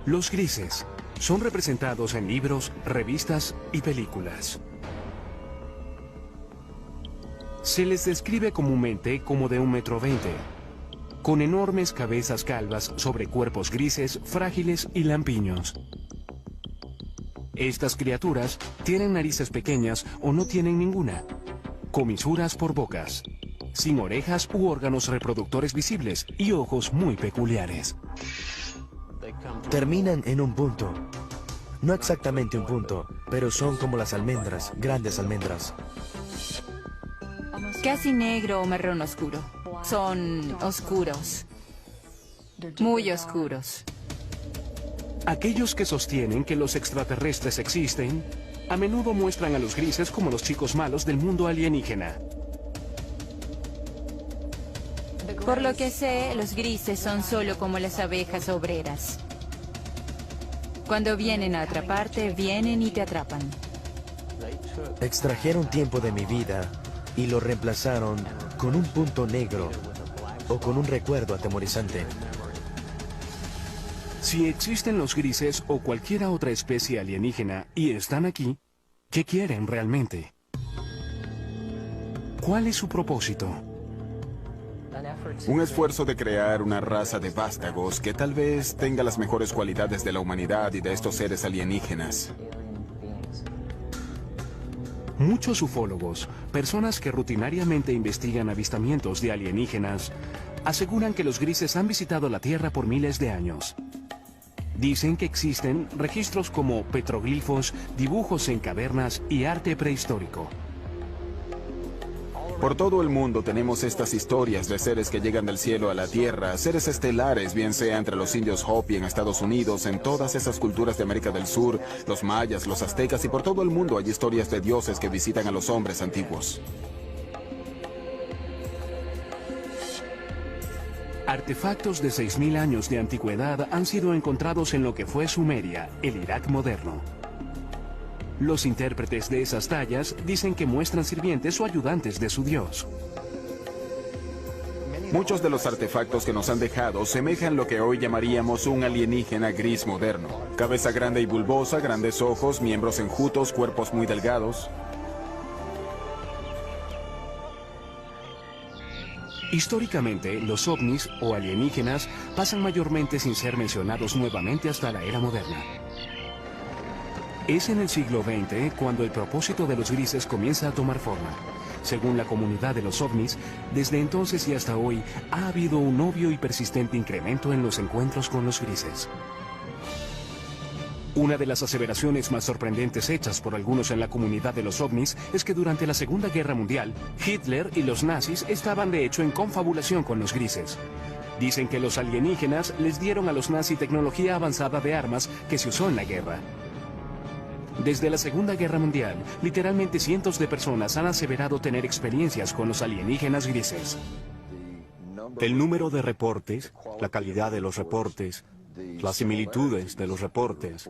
Los grises son representados en libros, revistas y películas. Se les describe comúnmente como de 1,20 m, con enormes cabezas calvas sobre cuerpos grises, frágiles y lampiños. Estas criaturas tienen narices pequeñas o no tienen ninguna, comisuras por bocas, sin orejas u órganos reproductores visibles y ojos muy peculiares. Terminan en un punto. No exactamente un punto, pero son como las almendras, grandes almendras. Casi negro o marrón oscuro. Son oscuros. Muy oscuros. Aquellos que sostienen que los extraterrestres existen, a menudo muestran a los grises como los chicos malos del mundo alienígena. Por lo que sé, los grises son solo como las abejas obreras. Cuando vienen a atraparte, vienen y te atrapan. Extrajeron tiempo de mi vida y lo reemplazaron con un punto negro o con un recuerdo atemorizante. Si existen los grises o cualquier otra especie alienígena y están aquí, ¿qué quieren realmente? ¿Cuál es su propósito? Un esfuerzo de crear una raza de vástagos que tal vez tenga las mejores cualidades de la humanidad y de estos seres alienígenas. Muchos ufólogos, personas que rutinariamente investigan avistamientos de alienígenas, aseguran que los grises han visitado la Tierra por miles de años. Dicen que existen registros como petroglifos, dibujos en cavernas y arte prehistórico. Por todo el mundo tenemos estas historias de seres que llegan del cielo a la tierra, seres estelares, bien sea entre los indios Hopi en Estados Unidos, en todas esas culturas de América del Sur, los mayas, los aztecas, y por todo el mundo hay historias de dioses que visitan a los hombres antiguos. Artefactos de 6.000 años de antigüedad han sido encontrados en lo que fue Sumeria, el Irak moderno. Los intérpretes de esas tallas dicen que muestran sirvientes o ayudantes de su dios. Muchos de los artefactos que nos han dejado semejan lo que hoy llamaríamos un alienígena gris moderno. Cabeza grande y bulbosa, grandes ojos, miembros enjutos, cuerpos muy delgados. Históricamente, los ovnis o alienígenas pasan mayormente sin ser mencionados nuevamente hasta la era moderna. Es en el siglo XX cuando el propósito de los grises comienza a tomar forma. Según la comunidad de los ovnis, desde entonces y hasta hoy ha habido un obvio y persistente incremento en los encuentros con los grises. Una de las aseveraciones más sorprendentes hechas por algunos en la comunidad de los ovnis es que durante la Segunda Guerra Mundial, Hitler y los nazis estaban de hecho en confabulación con los grises. Dicen que los alienígenas les dieron a los nazis tecnología avanzada de armas que se usó en la guerra. Desde la Segunda Guerra Mundial, literalmente cientos de personas han aseverado tener experiencias con los alienígenas grises. El número de reportes, la calidad de los reportes, las similitudes de los reportes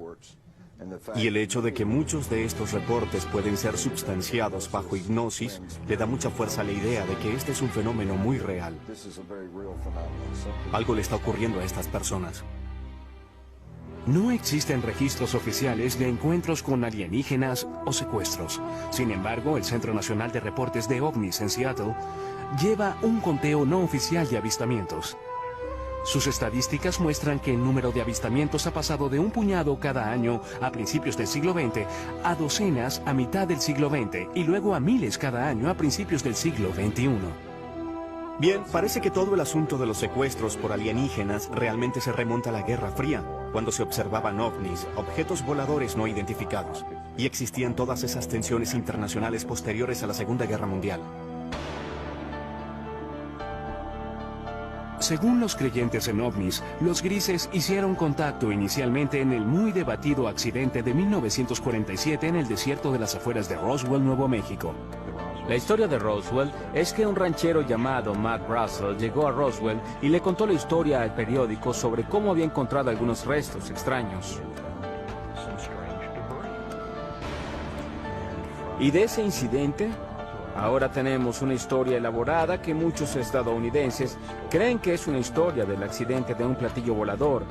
y el hecho de que muchos de estos reportes pueden ser substanciados bajo hipnosis le da mucha fuerza a la idea de que este es un fenómeno muy real. Algo le está ocurriendo a estas personas. No existen registros oficiales de encuentros con alienígenas o secuestros. Sin embargo, el Centro Nacional de Reportes de OVNIs en Seattle lleva un conteo no oficial de avistamientos. Sus estadísticas muestran que el número de avistamientos ha pasado de un puñado cada año a principios del siglo XX a docenas a mitad del siglo XX y luego a miles cada año a principios del siglo XXI. Bien, parece que todo el asunto de los secuestros por alienígenas realmente se remonta a la Guerra Fría, cuando se observaban ovnis, objetos voladores no identificados, y existían todas esas tensiones internacionales posteriores a la Segunda Guerra Mundial. Según los creyentes en ovnis, los grises hicieron contacto inicialmente en el muy debatido accidente de 1947 en el desierto de las afueras de Roswell, Nuevo México. La historia de Roswell es que un ranchero llamado Matt Russell llegó a Roswell y le contó la historia al periódico sobre cómo había encontrado algunos restos extraños. Y de ese incidente, ahora tenemos una historia elaborada que muchos estadounidenses creen que es una historia del accidente de un platillo volador,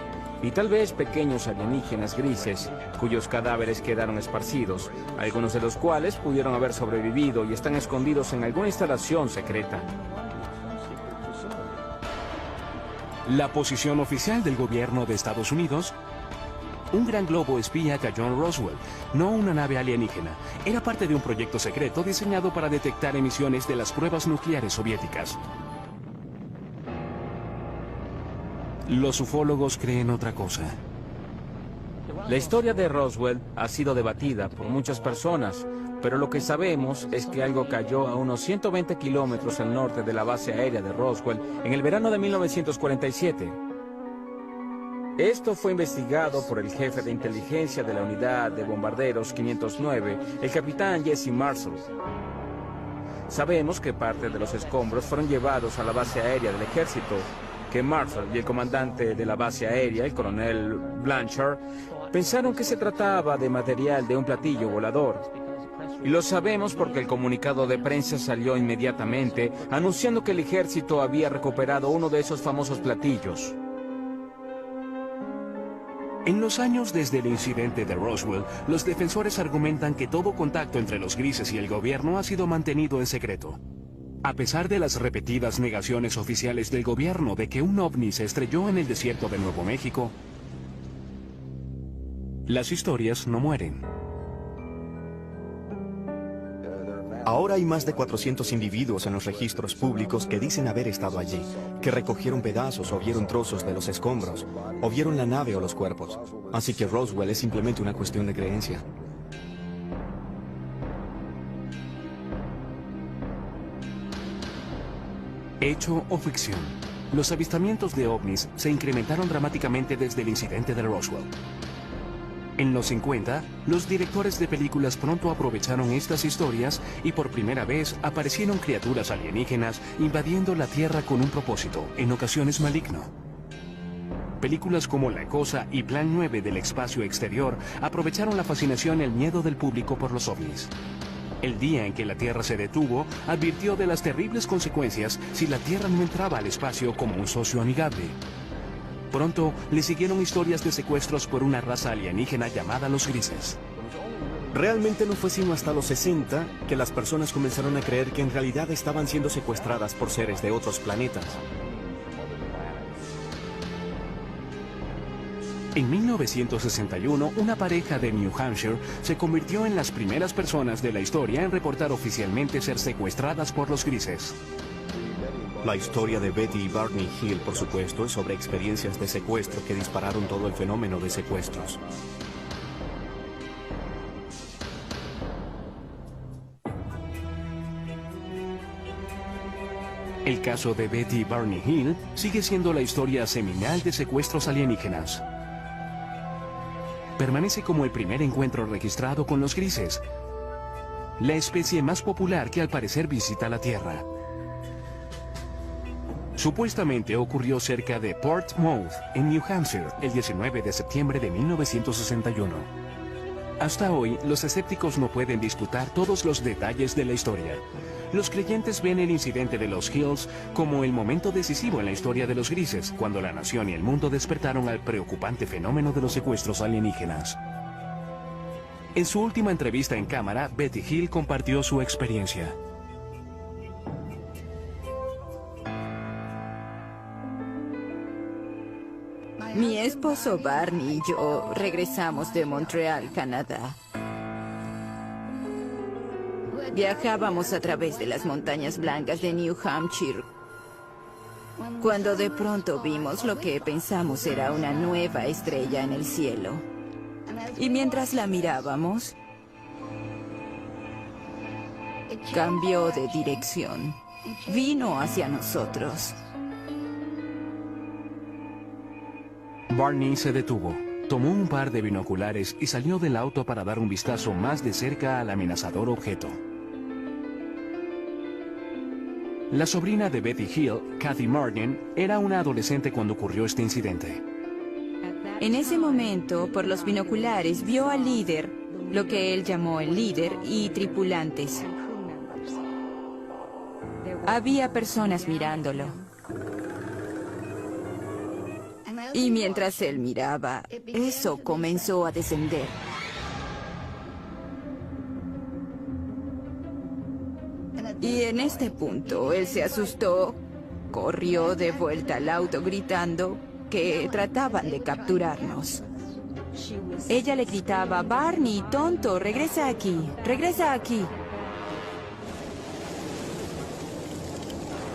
y tal vez pequeños alienígenas grises cuyos cadáveres quedaron esparcidos, algunos de los cuales pudieron haber sobrevivido y están escondidos en alguna instalación secreta. La posición oficial del gobierno de Estados Unidos: un gran globo espía cayó en Roswell, no una nave alienígena. Era parte de un proyecto secreto diseñado para detectar emisiones de las pruebas nucleares soviéticas. Los ufólogos creen otra cosa. La historia de Roswell ha sido debatida por muchas personas, pero lo que sabemos es que algo cayó a unos 120 kilómetros al norte de la base aérea de Roswell en el verano de 1947. Esto fue investigado por el jefe de inteligencia de la unidad de bombarderos 509, el capitán Jesse Marshall. Sabemos que parte de los escombros fueron llevados a la base aérea del ejército, que Marshall y el comandante de la base aérea, el coronel Blanchard, pensaron que se trataba de material de un platillo volador. Y lo sabemos porque el comunicado de prensa salió inmediatamente anunciando que el ejército había recuperado uno de esos famosos platillos. En los años desde el incidente de Roswell, los defensores argumentan que todo contacto entre los grises y el gobierno ha sido mantenido en secreto. A pesar de las repetidas negaciones oficiales del gobierno de que un ovni se estrelló en el desierto de Nuevo México, las historias no mueren. Ahora hay más de 400 individuos en los registros públicos que dicen haber estado allí, que recogieron pedazos o vieron trozos de los escombros, o vieron la nave o los cuerpos. Así que Roswell es simplemente una cuestión de creencia. Hecho o ficción, los avistamientos de ovnis se incrementaron dramáticamente desde el incidente de Roswell. En los 50, los directores de películas pronto aprovecharon estas historias y por primera vez aparecieron criaturas alienígenas invadiendo la Tierra con un propósito, en ocasiones maligno. Películas como La Cosa y Plan 9 del espacio exterior aprovecharon la fascinación y el miedo del público por los ovnis. El día en que la Tierra se detuvo, advirtió de las terribles consecuencias si la Tierra no entraba al espacio como un socio amigable. Pronto le siguieron historias de secuestros por una raza alienígena llamada los grises. Realmente no fue sino hasta los 60 que las personas comenzaron a creer que en realidad estaban siendo secuestradas por seres de otros planetas. En 1961, una pareja de New Hampshire se convirtió en las primeras personas de la historia en reportar oficialmente ser secuestradas por los grises. La historia de Betty y Barney Hill, por supuesto, es sobre experiencias de secuestro que dispararon todo el fenómeno de secuestros. El caso de Betty y Barney Hill sigue siendo la historia seminal de secuestros alienígenas. Permanece como el primer encuentro registrado con los grises, la especie más popular que al parecer visita la Tierra. Supuestamente ocurrió cerca de Portsmouth, en New Hampshire, el 19 de septiembre de 1961. Hasta hoy, los escépticos no pueden disputar todos los detalles de la historia. Los creyentes ven el incidente de los Hills como el momento decisivo en la historia de los grises, cuando la nación y el mundo despertaron al preocupante fenómeno de los secuestros alienígenas. En su última entrevista en cámara, Betty Hill compartió su experiencia. Mi esposo Barney y yo regresamos de Montreal, Canadá. Viajábamos a través de las montañas blancas de New Hampshire, cuando de pronto vimos lo que pensamos era una nueva estrella en el cielo. Y mientras la mirábamos, cambió de dirección. Vino hacia nosotros. Barney se detuvo, tomó un par de binoculares y salió del auto para dar un vistazo más de cerca al amenazador objeto. La sobrina de Betty Hill, Kathy Martin, era una adolescente cuando ocurrió este incidente. En ese momento, por los binoculares, vio al líder, lo que él llamó el líder, y tripulantes. Había personas mirándolo. Y mientras él miraba, eso comenzó a descender. Y en este punto, él se asustó, corrió de vuelta al auto gritando que trataban de capturarnos. Ella le gritaba: Barney, tonto, regresa aquí, regresa aquí.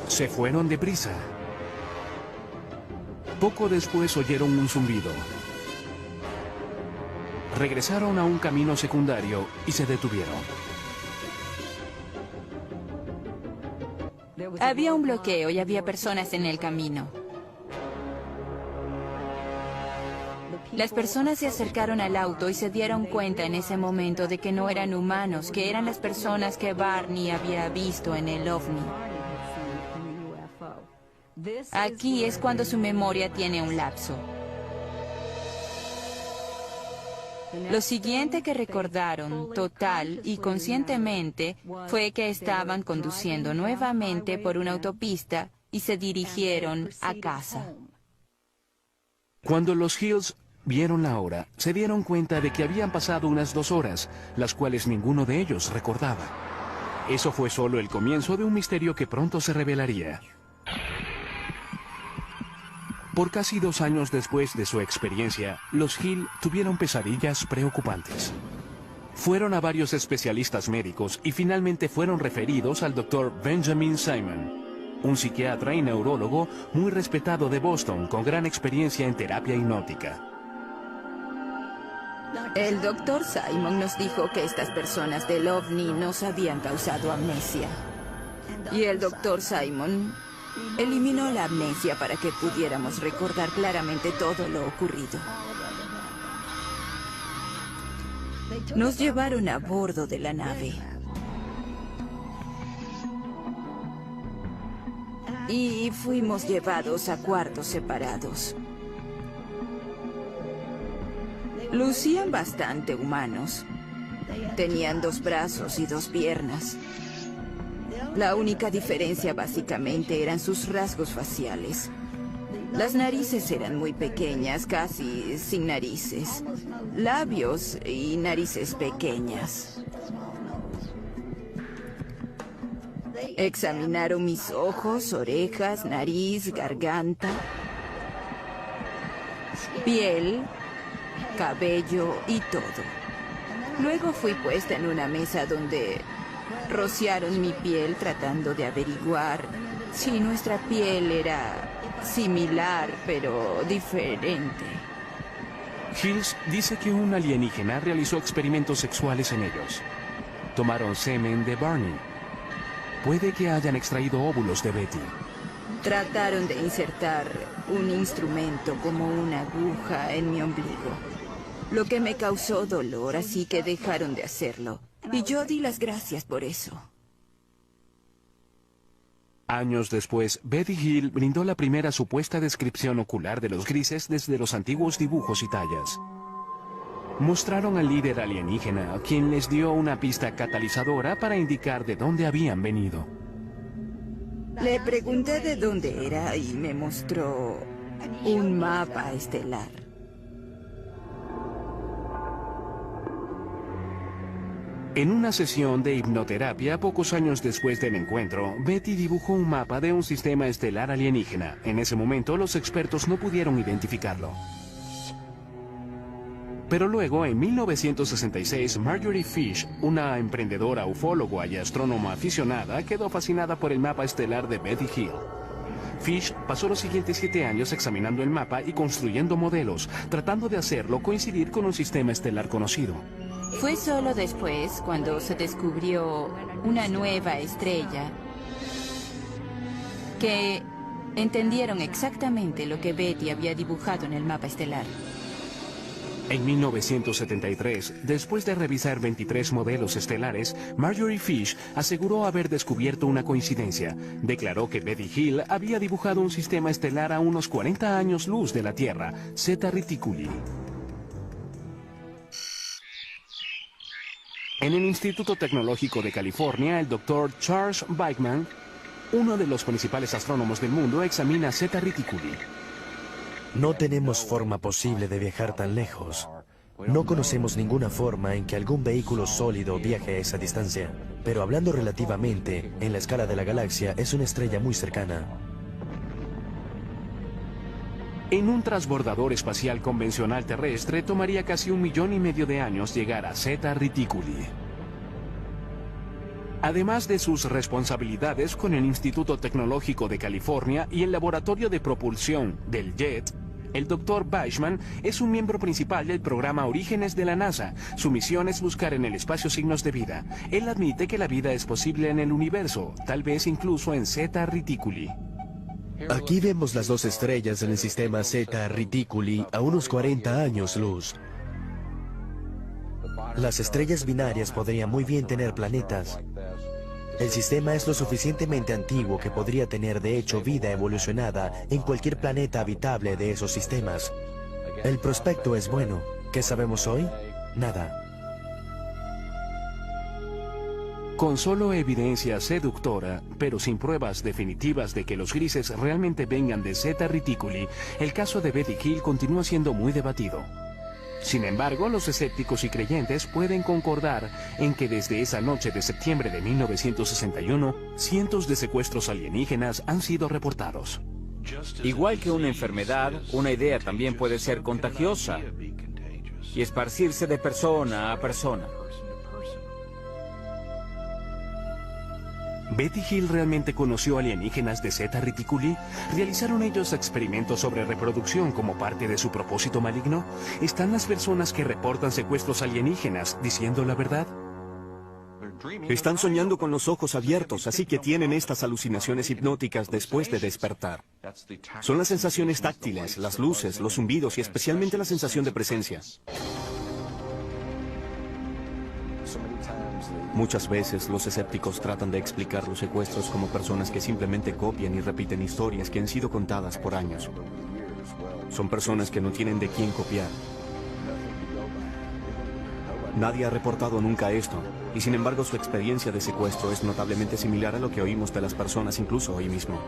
Se fueron deprisa. Poco después oyeron un zumbido. Regresaron a un camino secundario y se detuvieron. Había un bloqueo y había personas en el camino. Las personas se acercaron al auto y se dieron cuenta en ese momento de que no eran humanos, que eran las personas que Barney había visto en el ovni. Aquí es cuando su memoria tiene un lapso. Lo siguiente que recordaron, total y conscientemente, fue que estaban conduciendo nuevamente por una autopista y se dirigieron a casa. Cuando los Hills vieron la hora, se dieron cuenta de que habían pasado unas 2 horas, las cuales ninguno de ellos recordaba. Eso fue solo el comienzo de un misterio que pronto se revelaría. Por casi 2 años después de su experiencia, los Hill tuvieron pesadillas preocupantes. Fueron a varios especialistas médicos y finalmente fueron referidos al Dr. Benjamin Simon, un psiquiatra y neurólogo muy respetado de Boston con gran experiencia en terapia hipnótica. El Dr. Simon nos dijo que estas personas del ovni nos habían causado amnesia. Y el Dr. Simon eliminó la amnesia para que pudiéramos recordar claramente todo lo ocurrido. Nos llevaron a bordo de la nave. Y fuimos llevados a cuartos separados. Lucían bastante humanos. Tenían 2 brazos y 2 piernas. La única diferencia básicamente eran sus rasgos faciales. Las narices eran muy pequeñas, casi sin narices. Labios y narices pequeñas. Examinaron mis ojos, orejas, nariz, garganta, piel, cabello y todo. Luego fui puesta en una mesa donde rociaron mi piel tratando de averiguar si nuestra piel era similar pero diferente. Hills dice que un alienígena realizó experimentos sexuales en ellos. Tomaron semen de Barney. Puede que hayan extraído óvulos de Betty. Trataron de insertar un instrumento como una aguja en mi ombligo, lo que me causó dolor, así que dejaron de hacerlo. Y yo di las gracias por eso. Años después, Betty Hill brindó la primera supuesta descripción ocular de los grises desde los antiguos dibujos y tallas. Mostraron al líder alienígena, quien les dio una pista catalizadora para indicar de dónde habían venido. Le pregunté de dónde era y me mostró un mapa estelar. En una sesión de hipnoterapia, pocos años después del encuentro, Betty dibujó un mapa de un sistema estelar alienígena. En ese momento, los expertos no pudieron identificarlo. Pero luego, en 1966, Marjorie Fish, una emprendedora ufóloga y astrónoma aficionada, quedó fascinada por el mapa estelar de Betty Hill. Fish pasó los siguientes 7 años examinando el mapa y construyendo modelos, tratando de hacerlo coincidir con un sistema estelar conocido. Fue solo después, cuando se descubrió una nueva estrella, que entendieron exactamente lo que Betty había dibujado en el mapa estelar. En 1973, después de revisar 23 modelos estelares, Marjorie Fish aseguró haber descubierto una coincidencia. Declaró que Betty Hill había dibujado un sistema estelar a unos 40 años luz de la Tierra, Zeta Reticuli. En el Instituto Tecnológico de California, el Dr. Charles Bachman, uno de los principales astrónomos del mundo, examina Zeta Reticuli. No tenemos forma posible de viajar tan lejos. No conocemos ninguna forma en que algún vehículo sólido viaje a esa distancia. Pero hablando relativamente, en la escala de la galaxia, es una estrella muy cercana. En un transbordador espacial convencional terrestre tomaría casi 1,5 millones de años llegar a Zeta Reticuli. Además de sus responsabilidades con el Instituto Tecnológico de California y el Laboratorio de Propulsión del JET, el Dr. Weissman es un miembro principal del programa Orígenes de la NASA. Su misión es buscar en el espacio signos de vida. Él admite que la vida es posible en el universo, tal vez incluso en Zeta Reticuli. Aquí vemos las dos estrellas en el sistema Zeta Reticuli a unos 40 años luz. Las estrellas binarias podrían muy bien tener planetas. El sistema es lo suficientemente antiguo que podría tener de hecho vida evolucionada en cualquier planeta habitable de esos sistemas. El prospecto es bueno. ¿Qué sabemos hoy? Nada. Con solo evidencia seductora, pero sin pruebas definitivas de que los grises realmente vengan de Zeta Reticuli, el caso de Betty Hill continúa siendo muy debatido. Sin embargo, los escépticos y creyentes pueden concordar en que desde esa noche de septiembre de 1961, cientos de secuestros alienígenas han sido reportados. Igual que una enfermedad, una idea también puede ser contagiosa y esparcirse de persona a persona. ¿Betty Hill realmente conoció alienígenas de Zeta Reticuli? ¿Realizaron ellos experimentos sobre reproducción como parte de su propósito maligno? ¿Están las personas que reportan secuestros alienígenas diciendo la verdad? Están soñando con los ojos abiertos, así que tienen estas alucinaciones hipnóticas después de despertar. Son las sensaciones táctiles, las luces, los zumbidos y especialmente la sensación de presencia. Muchas veces los escépticos tratan de explicar los secuestros como personas que simplemente copian y repiten historias que han sido contadas por años. Son personas que no tienen de quién copiar. Nadie ha reportado nunca esto, y sin embargo su experiencia de secuestro es notablemente similar a lo que oímos de las personas incluso hoy mismo.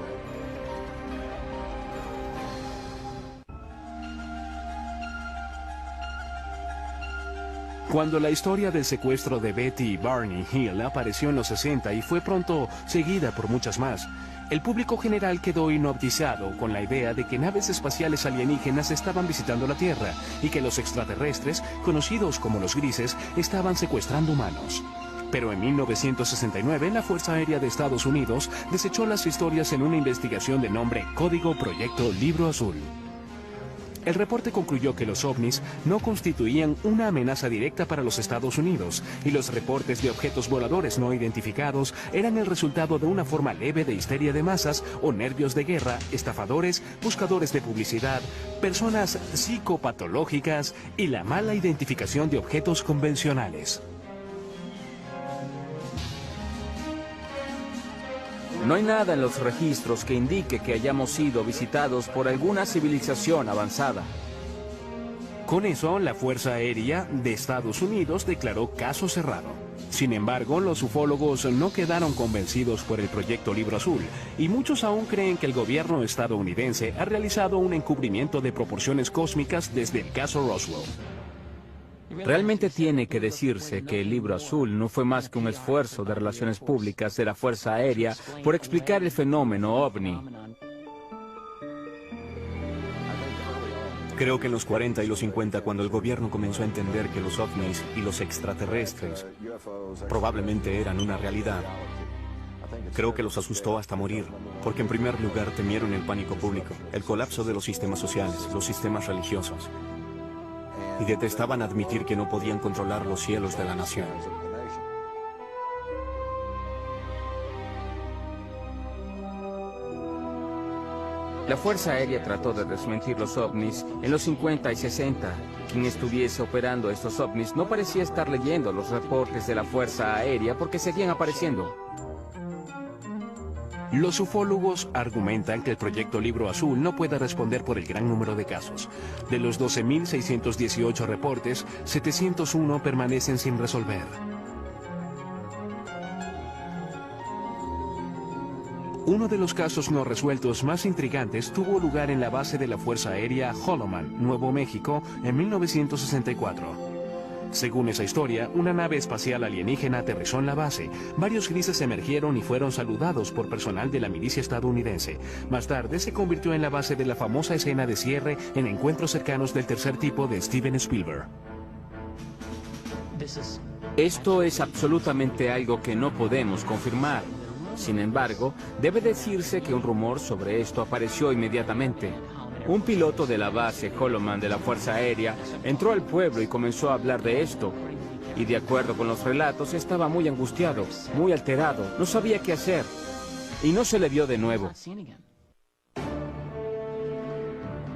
Cuando la historia del secuestro de Betty y Barney Hill apareció en los 60 y fue pronto seguida por muchas más, el público general quedó hipnotizado con la idea de que naves espaciales alienígenas estaban visitando la Tierra y que los extraterrestres, conocidos como los grises, estaban secuestrando humanos. Pero en 1969, la Fuerza Aérea de Estados Unidos desechó las historias en una investigación de nombre Código Proyecto Libro Azul. El reporte concluyó que los ovnis no constituían una amenaza directa para los Estados Unidos y los reportes de objetos voladores no identificados eran el resultado de una forma leve de histeria de masas o nervios de guerra, estafadores, buscadores de publicidad, personas psicopatológicas y la mala identificación de objetos convencionales. No hay nada en los registros que indique que hayamos sido visitados por alguna civilización avanzada. Con eso, la Fuerza Aérea de Estados Unidos declaró caso cerrado. Sin embargo, los ufólogos no quedaron convencidos por el proyecto Libro Azul, y muchos aún creen que el gobierno estadounidense ha realizado un encubrimiento de proporciones cósmicas desde el caso Roswell. Realmente tiene que decirse que el Libro Azul no fue más que un esfuerzo de relaciones públicas de la Fuerza Aérea por explicar el fenómeno ovni. Creo que en los 40 y los 50, cuando el gobierno comenzó a entender que los ovnis y los extraterrestres probablemente eran una realidad, creo que los asustó hasta morir, porque en primer lugar temieron el pánico público, el colapso de los sistemas sociales, los sistemas religiosos, y detestaban admitir que no podían controlar los cielos de la nación. La Fuerza Aérea trató de desmentir los ovnis en los 50 y 60. Quien estuviese operando estos ovnis no parecía estar leyendo los reportes de la Fuerza Aérea porque seguían apareciendo. Los ufólogos argumentan que el proyecto Libro Azul no puede responder por el gran número de casos. De los 12.618 reportes, 701 permanecen sin resolver. Uno de los casos no resueltos más intrigantes tuvo lugar en la base de la Fuerza Aérea Holloman, Nuevo México, en 1964. Según esa historia, una nave espacial alienígena aterrizó en la base. Varios grises emergieron y fueron saludados por personal de la milicia estadounidense. Más tarde se convirtió en la base de la famosa escena de cierre en Encuentros cercanos del tercer tipo de Steven Spielberg. Esto es absolutamente algo que no podemos confirmar. Sin embargo, debe decirse que un rumor sobre esto apareció inmediatamente. Un piloto de la base Holloman de la Fuerza Aérea entró al pueblo y comenzó a hablar de esto. Y de acuerdo con los relatos, estaba muy angustiado, muy alterado, no sabía qué hacer. Y no se le vio de nuevo.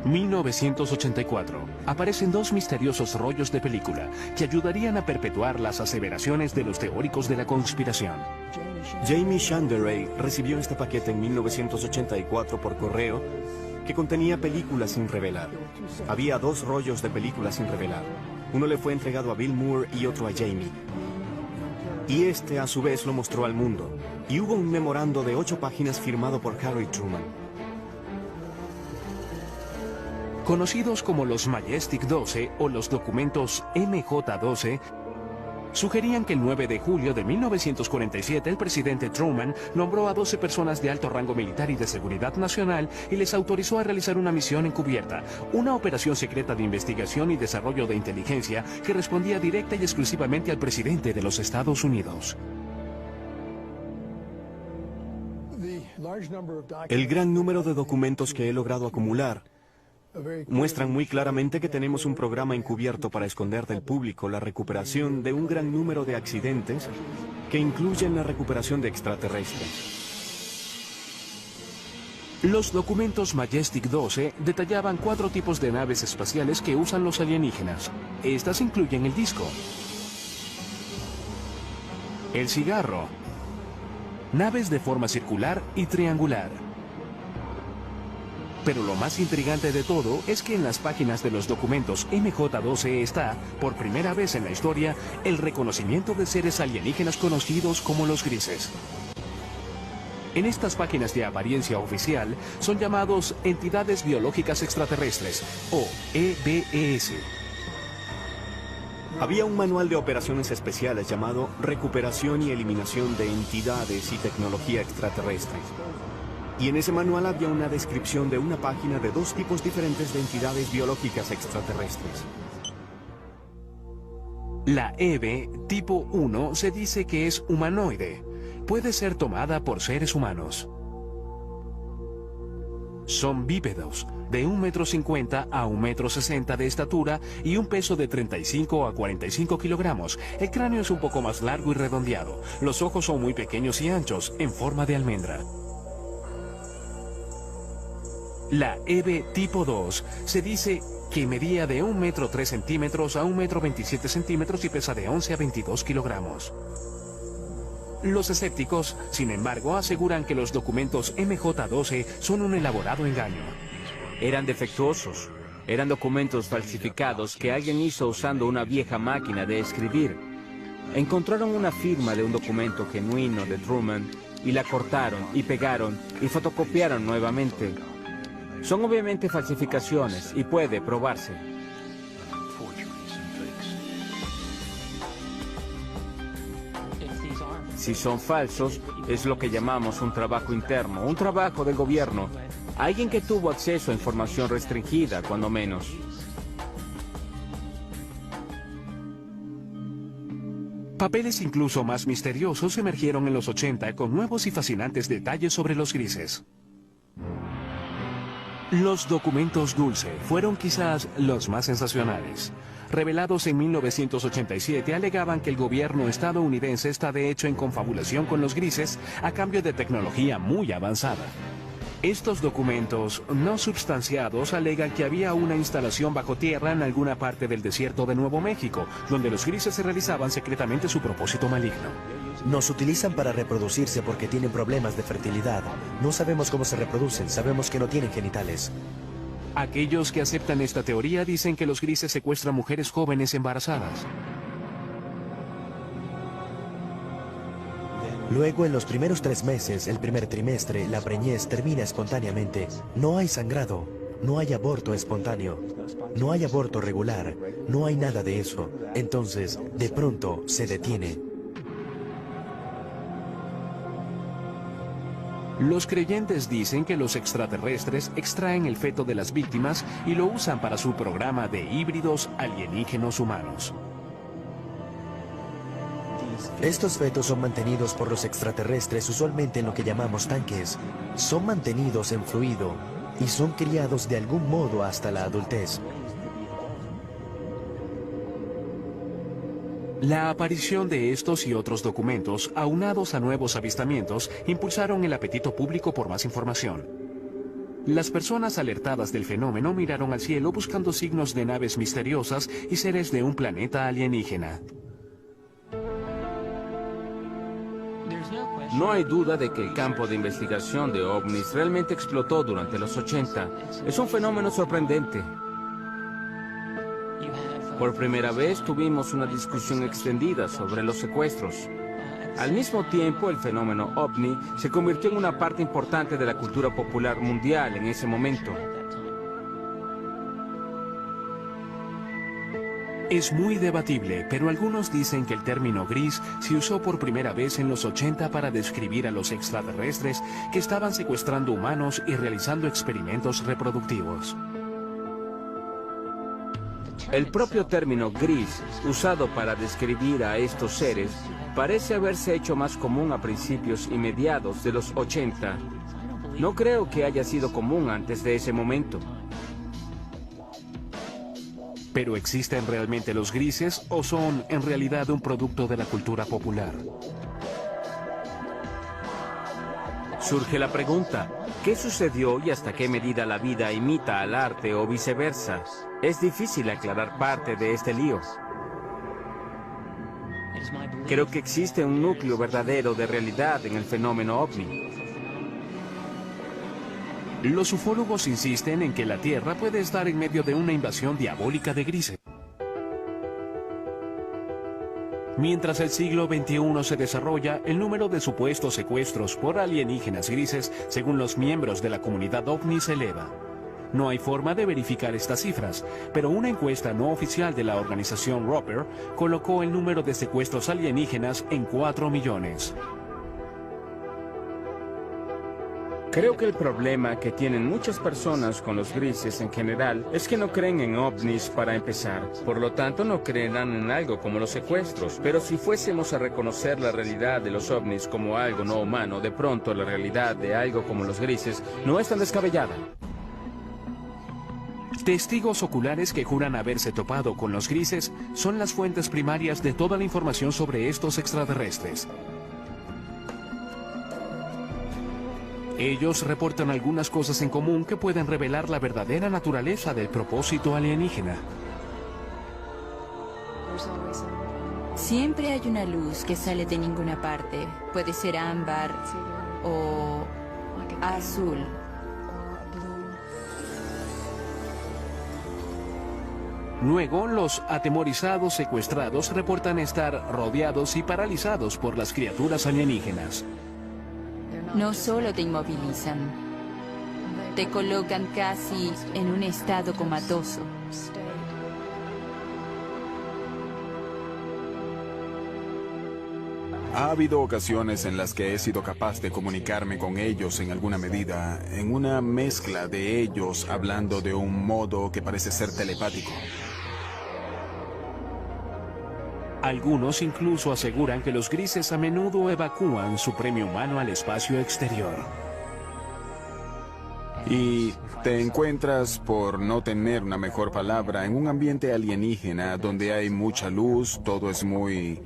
1984. Aparecen dos misteriosos rollos de película que ayudarían a perpetuar las aseveraciones de los teóricos de la conspiración. Jamie Shanderay recibió este paquete en 1984 por correo que contenía películas sin revelar. Había dos rollos de películas sin revelar. Uno le fue entregado a Bill Moore y otro a Jamie. Y este a su vez lo mostró al mundo. Y hubo un memorando de 8 páginas firmado por Harry Truman. Conocidos como los Majestic 12 o los documentos MJ-12, sugerían que el 9 de julio de 1947 el presidente Truman nombró a 12 personas de alto rango militar y de seguridad nacional y les autorizó a realizar una misión encubierta, una operación secreta de investigación y desarrollo de inteligencia que respondía directa y exclusivamente al presidente de los Estados Unidos. El gran número de documentos que he logrado acumular muestran muy claramente que tenemos un programa encubierto para esconder del público la recuperación de un gran número de accidentes que incluyen la recuperación de extraterrestres. Los documentos Majestic 12 detallaban 4 tipos de naves espaciales que usan los alienígenas. Estas incluyen el disco, el cigarro, naves de forma circular y triangular. Pero lo más intrigante de todo es que en las páginas de los documentos MJ-12 está, por primera vez en la historia, el reconocimiento de seres alienígenas conocidos como los grises. En estas páginas de apariencia oficial son llamados entidades biológicas extraterrestres, o EBES. Había un manual de operaciones especiales llamado Recuperación y Eliminación de Entidades y Tecnología Extraterrestre. Y en ese manual había una descripción de una página de 2 tipos diferentes de entidades biológicas extraterrestres. La EBE tipo 1 se dice que es humanoide. Puede ser tomada por seres humanos. Son bípedos, de 1,50 m a 1,60 m de estatura y un peso de 35 a 45 kilogramos. El cráneo es un poco más largo y redondeado. Los ojos son muy pequeños y anchos, en forma de almendra. La EBE tipo 2 se dice que medía de 1,03 m a 1,27 m y pesa de 11 a 22 kilogramos. Los escépticos, sin embargo, aseguran que los documentos MJ-12 son un elaborado engaño. Eran defectuosos. Eran documentos falsificados que alguien hizo usando una vieja máquina de escribir. Encontraron una firma de un documento genuino de Truman y la cortaron y pegaron y fotocopiaron nuevamente. Son obviamente falsificaciones y puede probarse. Si son falsos, es lo que llamamos un trabajo interno, un trabajo del gobierno. Alguien que tuvo acceso a información restringida, cuando menos. Papeles incluso más misteriosos emergieron en los 80 con nuevos y fascinantes detalles sobre los grises. Los documentos Dulce fueron quizás los más sensacionales. Revelados en 1987, alegaban que el gobierno estadounidense está de hecho en confabulación con los grises a cambio de tecnología muy avanzada. Estos documentos no substanciados alegan que había una instalación bajo tierra en alguna parte del desierto de Nuevo México, donde los grises se realizaban secretamente su propósito maligno. Nos utilizan para reproducirse porque tienen problemas de fertilidad. No sabemos cómo se reproducen, sabemos que no tienen genitales. Aquellos que aceptan esta teoría dicen que los grises secuestran mujeres jóvenes embarazadas. Luego, en los primeros 3 meses, el primer trimestre, la preñez termina espontáneamente. No hay sangrado, no hay aborto espontáneo, no hay aborto regular, no hay nada de eso. Entonces, de pronto, se detiene. Los creyentes dicen que los extraterrestres extraen el feto de las víctimas y lo usan para su programa de híbridos alienígenos humanos. Estos fetos son mantenidos por los extraterrestres usualmente en lo que llamamos tanques. Son mantenidos en fluido y son criados de algún modo hasta la adultez. La aparición de estos y otros documentos, aunados a nuevos avistamientos, impulsaron el apetito público por más información. Las personas alertadas del fenómeno miraron al cielo buscando signos de naves misteriosas y seres de un planeta alienígena. No hay duda de que el campo de investigación de ovnis realmente explotó durante los 80. Es un fenómeno sorprendente. Por primera vez tuvimos una discusión extendida sobre los secuestros. Al mismo tiempo, el fenómeno ovni se convirtió en una parte importante de la cultura popular mundial en ese momento. Es muy debatible, pero algunos dicen que el término gris se usó por primera vez en los 80 para describir a los extraterrestres que estaban secuestrando humanos y realizando experimentos reproductivos. El propio término gris, usado para describir a estos seres, parece haberse hecho más común a principios y mediados de los 80. No creo que haya sido común antes de ese momento. ¿Pero existen realmente los grises o son en realidad un producto de la cultura popular? Surge la pregunta, ¿qué sucedió y hasta qué medida la vida imita al arte o viceversa? Es difícil aclarar parte de este lío. Creo que existe un núcleo verdadero de realidad en el fenómeno ovni. Los ufólogos insisten en que la Tierra puede estar en medio de una invasión diabólica de grises. Mientras el siglo XXI se desarrolla, el número de supuestos secuestros por alienígenas grises, según los miembros de la comunidad ovni, se eleva. No hay forma de verificar estas cifras, pero una encuesta no oficial de la organización Roper colocó el número de secuestros alienígenas en 4 millones. Creo que el problema que tienen muchas personas con los grises en general es que no creen en ovnis para empezar. Por lo tanto, no creerán en algo como los secuestros. Pero si fuésemos a reconocer la realidad de los ovnis como algo no humano, de pronto la realidad de algo como los grises no es tan descabellada. Testigos oculares que juran haberse topado con los grises son las fuentes primarias de toda la información sobre estos extraterrestres. Ellos reportan algunas cosas en común que pueden revelar la verdadera naturaleza del propósito alienígena. Siempre hay una luz que sale de ninguna parte. Puede ser ámbar o azul. Luego, los atemorizados secuestrados reportan estar rodeados y paralizados por las criaturas alienígenas. No solo te inmovilizan, te colocan casi en un estado comatoso. Ha habido ocasiones en las que he sido capaz de comunicarme con ellos en alguna medida, en una mezcla de ellos hablando de un modo que parece ser telepático. Algunos incluso aseguran que los grises a menudo evacúan su premio humano al espacio exterior. Y te encuentras, por no tener una mejor palabra, en un ambiente alienígena donde hay mucha luz, todo es muy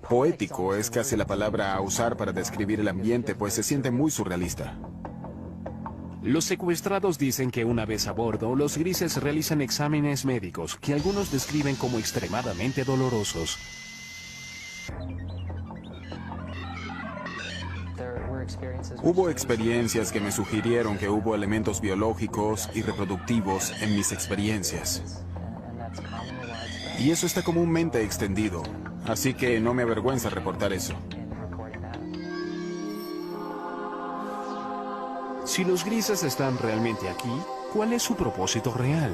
poético, es casi la palabra a usar para describir el ambiente, pues se siente muy surrealista. Los secuestrados dicen que una vez a bordo, los grises realizan exámenes médicos que algunos describen como extremadamente dolorosos. Hubo experiencias que me sugirieron que hubo elementos biológicos y reproductivos en mis experiencias. Y eso está comúnmente extendido, así que no me avergüenza reportar eso. Si los grises están realmente aquí, ¿cuál es su propósito real?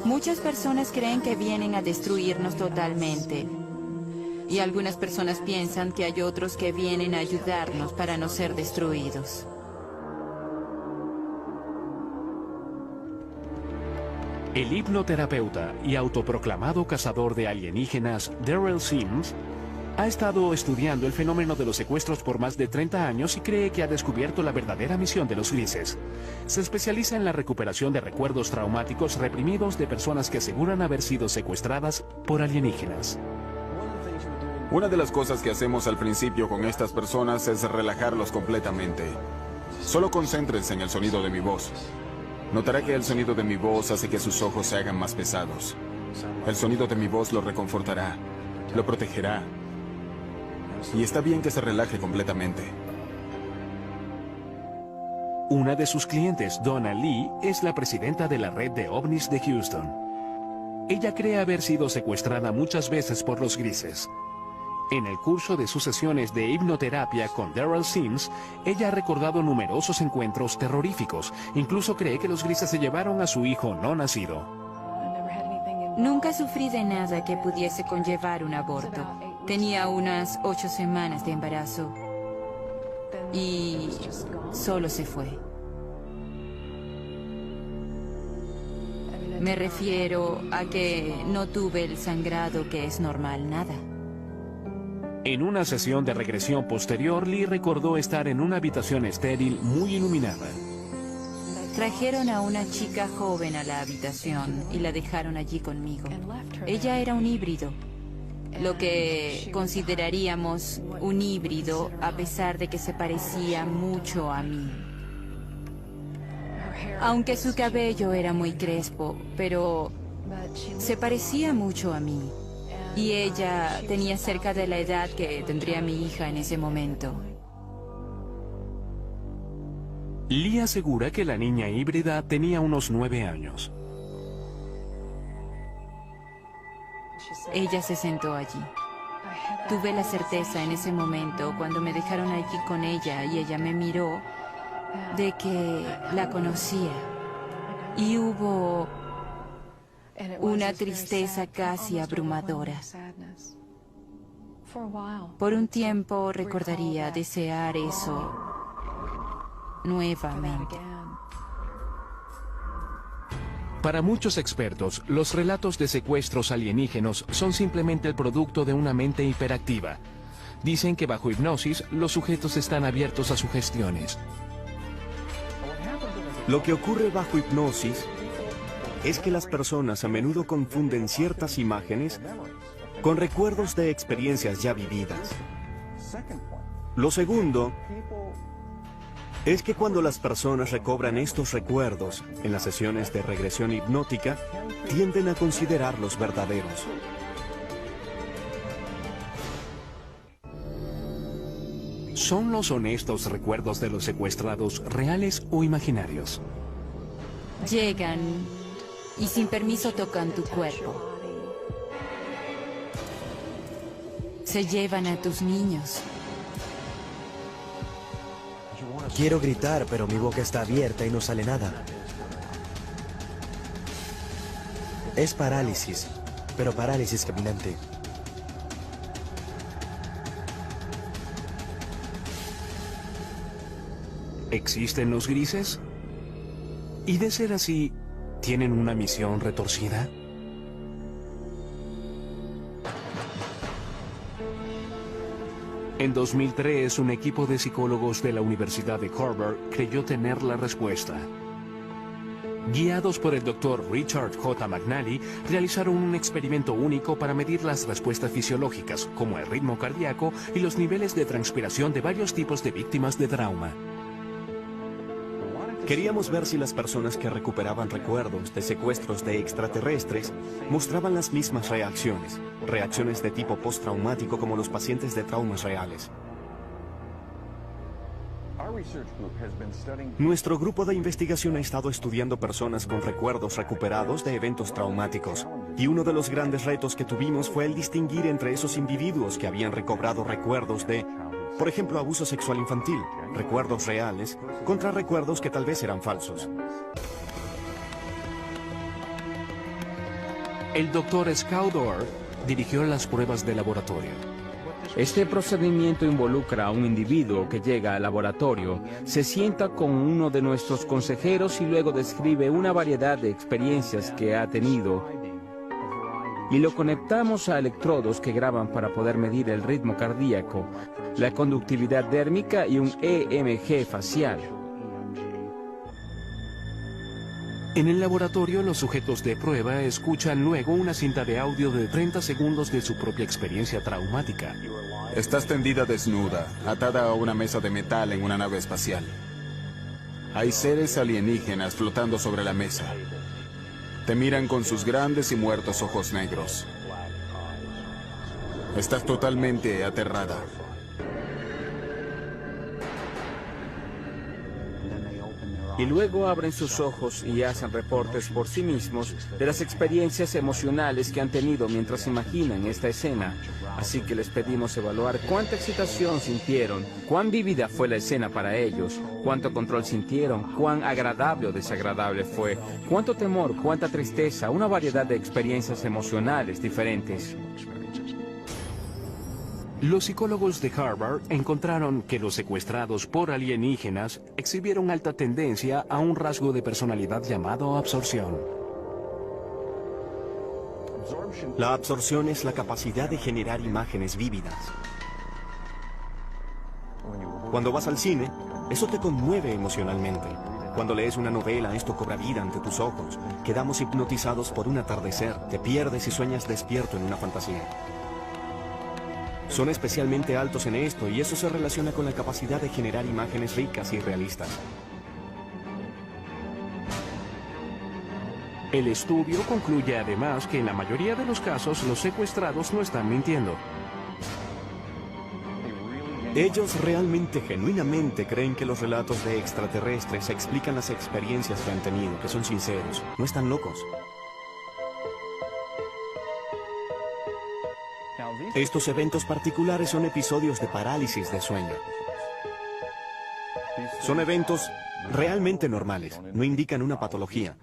Muchas personas creen que vienen a destruirnos totalmente. Y algunas personas piensan que hay otros que vienen a ayudarnos para no ser destruidos. El hipnoterapeuta y autoproclamado cazador de alienígenas, Daryl Sims, ha estado estudiando el fenómeno de los secuestros por más de 30 años y cree que ha descubierto la verdadera misión de los grises. Se especializa en la recuperación de recuerdos traumáticos reprimidos de personas que aseguran haber sido secuestradas por alienígenas. Una de las cosas que hacemos al principio con estas personas es relajarlos completamente. Solo concéntrense en el sonido de mi voz. Notará que el sonido de mi voz hace que sus ojos se hagan más pesados. El sonido de mi voz lo reconfortará, lo protegerá. Y está bien que se relaje completamente. Una de sus clientes, Donna Lee, es la presidenta de la red de ovnis de Houston. Ella cree haber sido secuestrada muchas veces por los grises. En el curso de sus sesiones de hipnoterapia con Daryl Sims, ella ha recordado numerosos encuentros terroríficos. Incluso cree que los grises se llevaron a su hijo no nacido. Nunca sufrí de nada que pudiese conllevar un aborto. Tenía unas 8 semanas de embarazo. Y solo se fue. Me refiero a que no tuve el sangrado que es normal, nada. En una sesión de regresión posterior, Lee recordó estar en una habitación estéril muy iluminada. Trajeron a una chica joven a la habitación y la dejaron allí conmigo. Ella era un híbrido, lo que consideraríamos un híbrido a pesar de que se parecía mucho a mí. Aunque su cabello era muy crespo, pero se parecía mucho a mí. Y ella tenía cerca de la edad que tendría mi hija en ese momento. Lee asegura que la niña híbrida tenía unos 9 años. Ella se sentó allí. Tuve la certeza en ese momento, cuando me dejaron allí con ella y ella me miró, de que la conocía. Y hubo una tristeza casi abrumadora. Por un tiempo recordaría desear eso nuevamente. Para muchos expertos, los relatos de secuestros alienígenos son simplemente el producto de una mente hiperactiva. Dicen que bajo hipnosis, los sujetos están abiertos a sugestiones. Lo que ocurre bajo hipnosis es que las personas a menudo confunden ciertas imágenes con recuerdos de experiencias ya vividas. Lo segundo es que cuando las personas recobran estos recuerdos en las sesiones de regresión hipnótica, tienden a considerarlos verdaderos. ¿Son los honestos recuerdos de los secuestrados reales o imaginarios? Llegan y sin permiso tocan tu cuerpo. Se llevan a tus niños. Quiero gritar, pero mi boca está abierta y no sale nada. Es parálisis, pero parálisis caminante. ¿Existen los grises? Y de ser así, ¿tienen una misión retorcida? En 2003, un equipo de psicólogos de la Universidad de Harvard creyó tener la respuesta. Guiados por el Dr. Richard J. McNally, realizaron un experimento único para medir las respuestas fisiológicas, como el ritmo cardíaco y los niveles de transpiración de varios tipos de víctimas de trauma. Queríamos ver si las personas que recuperaban recuerdos de secuestros de extraterrestres mostraban las mismas reacciones de tipo postraumático como los pacientes de traumas reales. Nuestro grupo de investigación ha estado estudiando personas con recuerdos recuperados de eventos traumáticos, y uno de los grandes retos que tuvimos fue el distinguir entre esos individuos que habían recobrado recuerdos de Por ejemplo, abuso sexual infantil, recuerdos reales, contra recuerdos que tal vez eran falsos. El Dr. Skaldor dirigió las pruebas de laboratorio. Este procedimiento involucra a un individuo que llega al laboratorio, se sienta con uno de nuestros consejeros y luego describe una variedad de experiencias que ha tenido. Y lo conectamos a electrodos que graban para poder medir el ritmo cardíaco, la conductividad dérmica y un EMG facial. En el laboratorio, los sujetos de prueba escuchan luego una cinta de audio de 30 segundos de su propia experiencia traumática. Estás tendida desnuda, atada a una mesa de metal en una nave espacial. Hay seres alienígenas flotando sobre la mesa. Te miran con sus grandes y muertos ojos negros. Estás totalmente aterrada. Y luego abren sus ojos y hacen reportes por sí mismos de las experiencias emocionales que han tenido mientras imaginan esta escena. Así que les pedimos evaluar cuánta excitación sintieron, cuán vívida fue la escena para ellos, cuánto control sintieron, cuán agradable o desagradable fue, cuánto temor, cuánta tristeza, una variedad de experiencias emocionales diferentes. Los psicólogos de Harvard encontraron que los secuestrados por alienígenas exhibieron alta tendencia a un rasgo de personalidad llamado absorción. La absorción es la capacidad de generar imágenes vívidas. Cuando vas al cine, eso te conmueve emocionalmente. Cuando lees una novela, esto cobra vida ante tus ojos. Quedamos hipnotizados por un atardecer, te pierdes y sueñas despierto en una fantasía. Son especialmente altos en esto y eso se relaciona con la capacidad de generar imágenes ricas y realistas. El estudio concluye además que en la mayoría de los casos los secuestrados no están mintiendo. Ellos realmente, genuinamente creen que los relatos de extraterrestres explican las experiencias que han tenido, que son sinceros, no están locos. Estos eventos particulares son episodios de parálisis de sueño. Son eventos realmente normales, no indican una patología,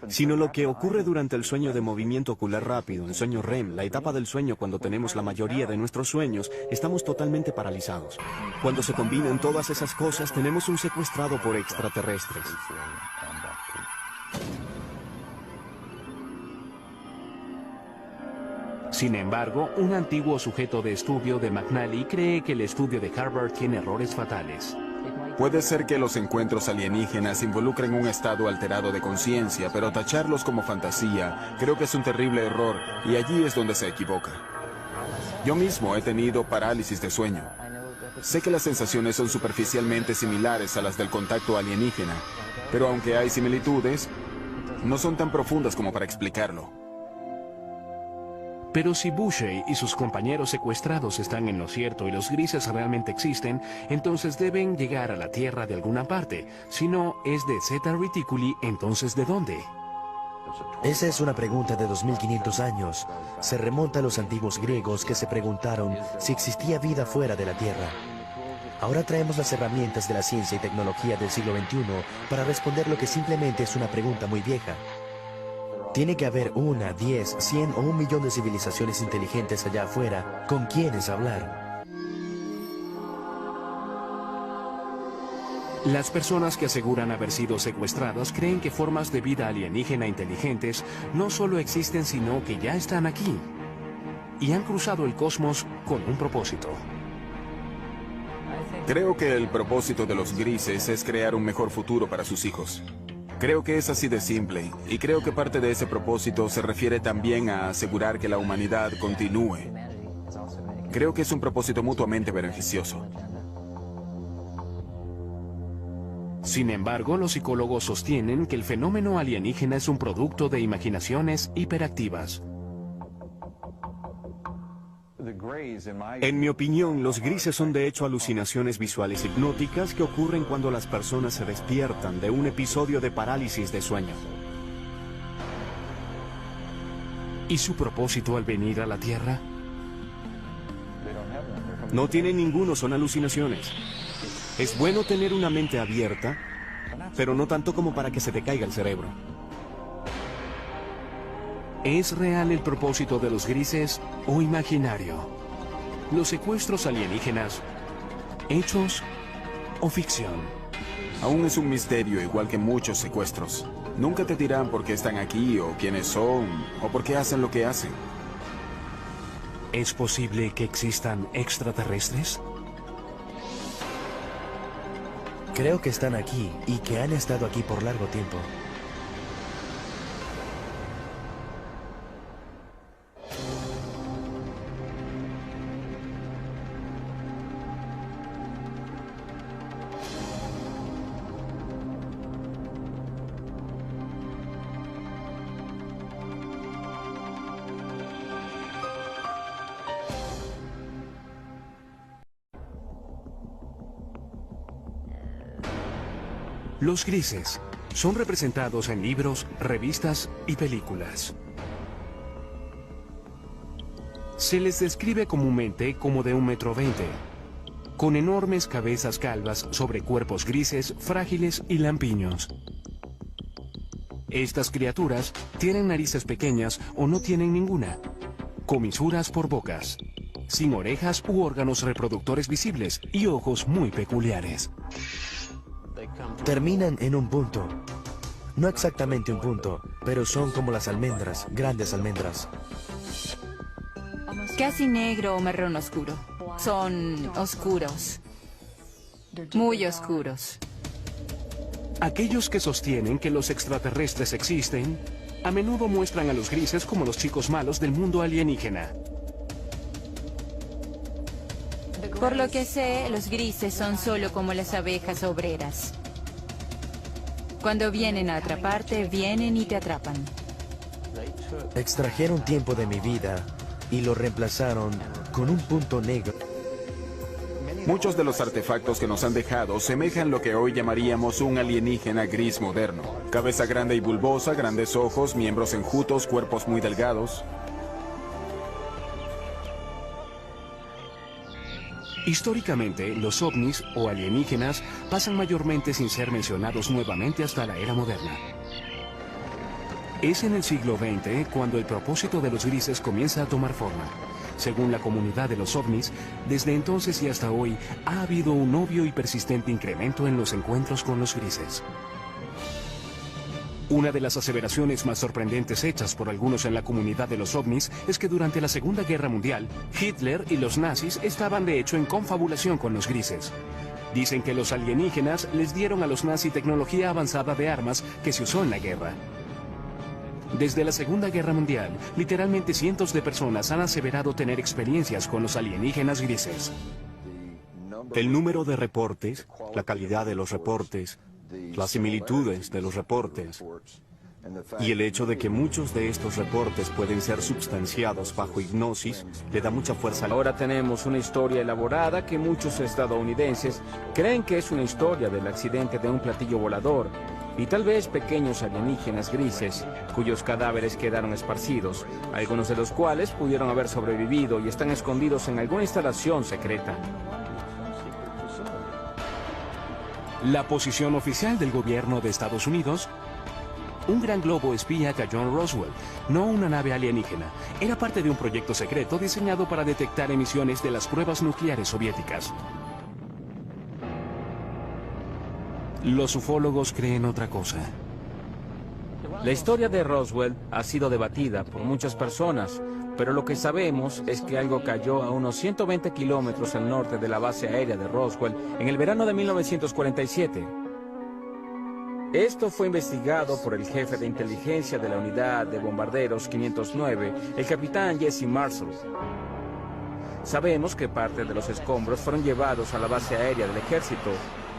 sino lo que ocurre durante el sueño de movimiento ocular rápido, el sueño REM, la etapa del sueño cuando tenemos la mayoría de nuestros sueños, estamos totalmente paralizados. Cuando se combinan todas esas cosas, tenemos un secuestrado por extraterrestres. Sin embargo, un antiguo sujeto de estudio de McNally cree que el estudio de Harvard tiene errores fatales. Puede ser que los encuentros alienígenas involucren un estado alterado de conciencia, pero tacharlos como fantasía creo que es un terrible error y allí es donde se equivoca. Yo mismo he tenido parálisis de sueño. Sé que las sensaciones son superficialmente similares a las del contacto alienígena, pero aunque hay similitudes, no son tan profundas como para explicarlo. Pero si Boucher y sus compañeros secuestrados están en lo cierto y los grises realmente existen, entonces deben llegar a la Tierra de alguna parte. Si no es de Zeta Reticuli, entonces ¿de dónde? Esa es una pregunta de 2500 años. Se remonta a los antiguos griegos que se preguntaron si existía vida fuera de la Tierra. Ahora traemos las herramientas de la ciencia y tecnología del siglo XXI para responder lo que simplemente es una pregunta muy vieja. Tiene que haber 1, 10, 100 o 1 millón de civilizaciones inteligentes allá afuera con quienes hablar. Las personas que aseguran haber sido secuestradas creen que formas de vida alienígena inteligentes no solo existen, sino que ya están aquí. Y han cruzado el cosmos con un propósito. Creo que el propósito de los grises es crear un mejor futuro para sus hijos. Creo que es así de simple, y creo que parte de ese propósito se refiere también a asegurar que la humanidad continúe. Creo que es un propósito mutuamente beneficioso. Sin embargo, los psicólogos sostienen que el fenómeno alienígena es un producto de imaginaciones hiperactivas. En mi opinión, los grises son de hecho alucinaciones visuales hipnóticas que ocurren cuando las personas se despiertan de un episodio de parálisis de sueño. ¿Y su propósito al venir a la Tierra? No tienen ninguno, son alucinaciones. Es bueno tener una mente abierta, pero no tanto como para que se te caiga el cerebro. ¿Es real el propósito de los grises o imaginario? ¿Los secuestros alienígenas, hechos o ficción? Aún es un misterio, igual que muchos secuestros. Nunca te dirán por qué están aquí, o quiénes son, o por qué hacen lo que hacen. ¿Es posible que existan extraterrestres? Creo que están aquí y que han estado aquí por largo tiempo. Los grises son representados en libros, revistas y películas. Se les describe comúnmente como de 1,20 m, con enormes cabezas calvas sobre cuerpos grises, frágiles y lampiños. Estas criaturas tienen narices pequeñas o no tienen ninguna, comisuras por bocas, sin orejas u órganos reproductores visibles y ojos muy peculiares. Terminan en un punto. No exactamente un punto, pero son como las almendras, grandes almendras. Casi negro o marrón oscuro. Son oscuros. Muy oscuros. Aquellos que sostienen que los extraterrestres existen, a menudo muestran a los grises como los chicos malos del mundo alienígena. Por lo que sé, los grises son solo como las abejas obreras. Cuando vienen a atraparte, vienen y te atrapan. Extrajeron tiempo de mi vida y lo reemplazaron con un punto negro. Muchos de los artefactos que nos han dejado semejan lo que hoy llamaríamos un alienígena gris moderno. Cabeza grande y bulbosa, grandes ojos, miembros enjutos, cuerpos muy delgados. Históricamente, los ovnis o alienígenas pasan mayormente sin ser mencionados nuevamente hasta la era moderna. Es en el siglo XX cuando el propósito de los grises comienza a tomar forma. Según la comunidad de los ovnis, desde entonces y hasta hoy ha habido un obvio y persistente incremento en los encuentros con los grises. Una de las aseveraciones más sorprendentes hechas por algunos en la comunidad de los ovnis es que durante la Segunda Guerra Mundial, Hitler y los nazis estaban de hecho en confabulación con los grises. Dicen que los alienígenas les dieron a los nazis tecnología avanzada de armas que se usó en la guerra. Desde la Segunda Guerra Mundial, literalmente cientos de personas han aseverado tener experiencias con los alienígenas grises. El número de reportes, la calidad de los reportes, las similitudes de los reportes y el hecho de que muchos de estos reportes pueden ser substanciados bajo hipnosis le da mucha fuerza. Ahora tenemos una historia elaborada que muchos estadounidenses creen que es una historia del accidente de un platillo volador y tal vez pequeños alienígenas grises cuyos cadáveres quedaron esparcidos, algunos de los cuales pudieron haber sobrevivido y están escondidos en alguna instalación secreta. La posición oficial del gobierno de Estados Unidos: un gran globo espía cayó en Roswell, no una nave alienígena. Era parte de un proyecto secreto diseñado para detectar emisiones de las pruebas nucleares soviéticas. Los ufólogos creen otra cosa. La historia de Roswell ha sido debatida por muchas personas, pero lo que sabemos es que algo cayó a unos 120 kilómetros al norte de la base aérea de Roswell en el verano de 1947. Esto fue investigado por el jefe de inteligencia de la unidad de bombarderos 509, el capitán Jesse Marshall. Sabemos que parte de los escombros fueron llevados a la base aérea del ejército,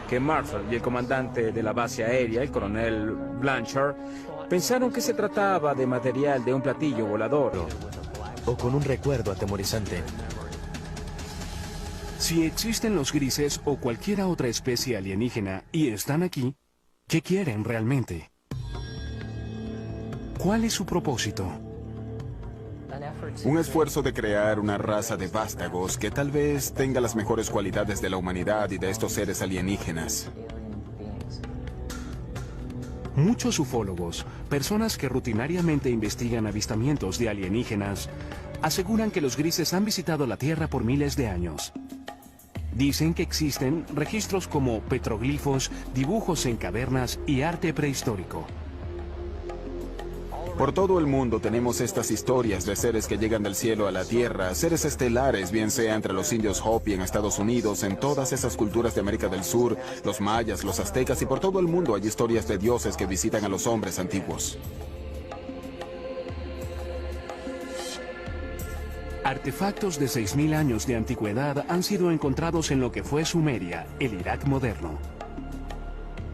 que Marshall y el comandante de la base aérea, el coronel Blanchard, pensaron que se trataba de material de un platillo volador. O con un recuerdo atemorizante. Si existen los grises o cualquier otra especie alienígena y están aquí, ¿qué quieren realmente? ¿Cuál es su propósito? Un esfuerzo de crear una raza de vástagos que tal vez tenga las mejores cualidades de la humanidad y de estos seres alienígenas. Muchos ufólogos, personas que rutinariamente investigan avistamientos de alienígenas, aseguran que los grises han visitado la Tierra por miles de años. Dicen que existen registros como petroglifos, dibujos en cavernas y arte prehistórico. Por todo el mundo tenemos estas historias de seres que llegan del cielo a la tierra, seres estelares, bien sea entre los indios Hopi en Estados Unidos, en todas esas culturas de América del Sur, los mayas, los aztecas, y por todo el mundo hay historias de dioses que visitan a los hombres antiguos. Artefactos de 6.000 años de antigüedad han sido encontrados en lo que fue Sumeria, el Irak moderno.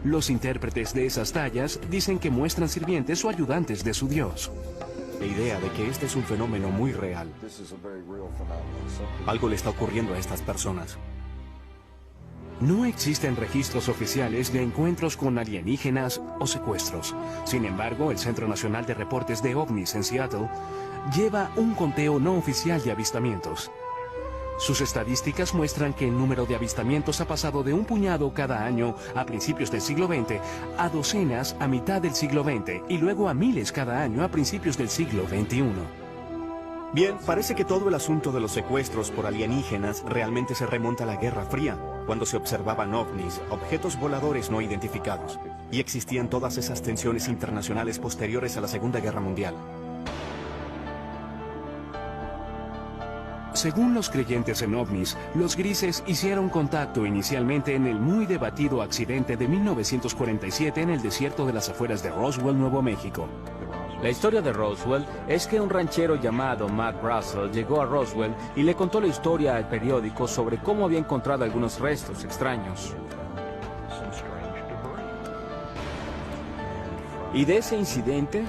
Los intérpretes de esas tallas dicen que muestran sirvientes o ayudantes de su dios. La idea de que este es un fenómeno muy real. Algo le está ocurriendo a estas personas. No existen registros oficiales de encuentros con alienígenas o secuestros. Sin embargo, el Centro Nacional de Reportes de OVNIs en Seattle lleva un conteo no oficial de avistamientos. Sus estadísticas muestran que el número de avistamientos ha pasado de un puñado cada año a principios del siglo XX a docenas a mitad del siglo XX y luego a miles cada año a principios del siglo XXI. Bien, parece que todo el asunto de los secuestros por alienígenas realmente se remonta a la Guerra Fría, cuando se observaban ovnis, objetos voladores no identificados, y existían todas esas tensiones internacionales posteriores a la Segunda Guerra Mundial. Según los creyentes en ovnis, los grises hicieron contacto inicialmente en el muy debatido accidente de 1947 en el desierto de las afueras de Roswell, Nuevo México. La historia de Roswell es que un ranchero llamado Matt Russell llegó a Roswell y le contó la historia al periódico sobre cómo había encontrado algunos restos extraños. Y de ese incidente